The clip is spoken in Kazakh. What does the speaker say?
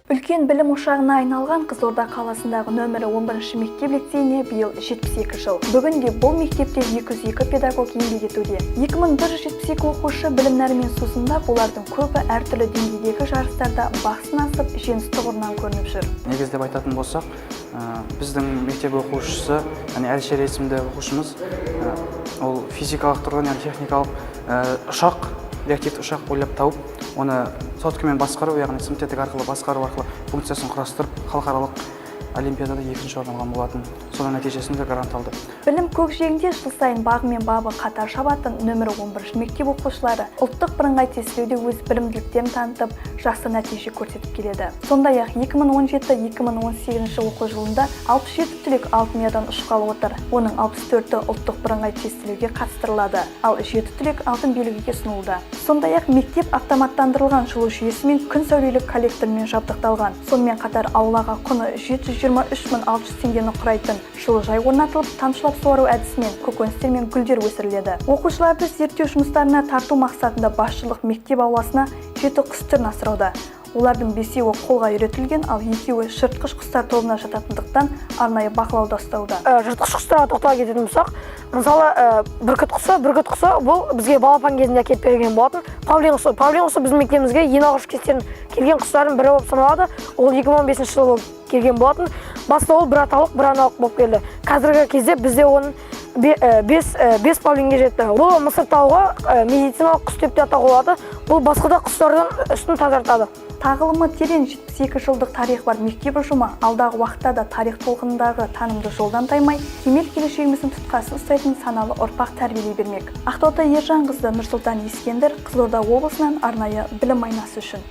Үлкен білім ошағына айналған Қызылорда қаласындағы нөмірі 11 мектеп-лицейіне биыл 72 жыл. Бүгінде бұл мектепте 202 педагог еңбек етуде. 2172 оқушы білім нәрімен сусындап, олардың көбі әртүрлі деңгейдегі жарыстарда бақ сынасып, жеңіс тұғырынан көрініп жүр. Негізде айтатын болсақ, біздің мектеп оқушысы, Әлішер есімді оқушымыз, ол физикалық тұрғыдан, техникалық реактивті ұшақ ойлап тауып, оны соткамен басқару, яғни синтетик арқылы басқару арқылы функциясын құрастырып, халықаралық олимпиадада 2-ші орын алған болатын. Соның нәтижесінде грант алды. Білім көкжиегінде жыл сайын бағы мен бабы қатар шабатын нөмірі 11 мектеп оқушылары ұлттық бірыңғай тестілеуде өз білімділіктерін танытып, жақсы нәтиже көрсетіп келеді. Сондай-ақ 2017-2018 оқу жылында 67 түлек алтын медальдан ұшқалы отыр. Оның 64-і ұлттық бірыңғай тестілеуге қатыстырылады, ал 7 түлек алтын белгіге ұсынылды. Сондай-ақ мектеп автоматтандырылған жылу жүйесімен күн сәулелік коллектормен жабдықталған. Сонымен қатар аулаға құны 723.600 теңгені құрайтын жылыжай орнатылып, тамшылап суару әдісімен көкөністер мен гүлдер өсіріледі. Оқушыларды зерттеу жұмыстарына тарту мақсатында басшылық мектеп ауласына 7 құс түрін асырауда. Олардың 5-еуі қолға үйретілген, ал 2-еуі жыртқыш құстар тобына жататындықтан арнайы бақылауда ұстауда. Жыртқыш құстарға тоқтала кететін болсақ, мысалы, бүркіт құсы бұл бізге балапан кезінде әкеліп берген болатын. Павлин құсы біздің мектебімізге ең алғаш кезден келген құстардың бірі болып саналады. Ол 2015 жылы болып келген болатын. Баста ол бір аталық, бір аналық болып келді. Қазіргі кезде бізде оның 5 павлинге жетті. Бұл мысыр тауға медициналық құс деп те атауға болады. Бұл басқа да құстардан үстін тазартады. Тағылымы терең 72 жылдық тарих бар мектеп ұжымы алдағы уақытта да тарих толқынындағы танымды жолдан таймай, кемел келешегіміздің тұтқасын ұстайтын саналы ұрпақ тәрбиелей бермек. Ақтоты Ержанқызы, Нұрсұлтан Ескендір, Қызылорда облысынан арнайы білім айнасы үшін.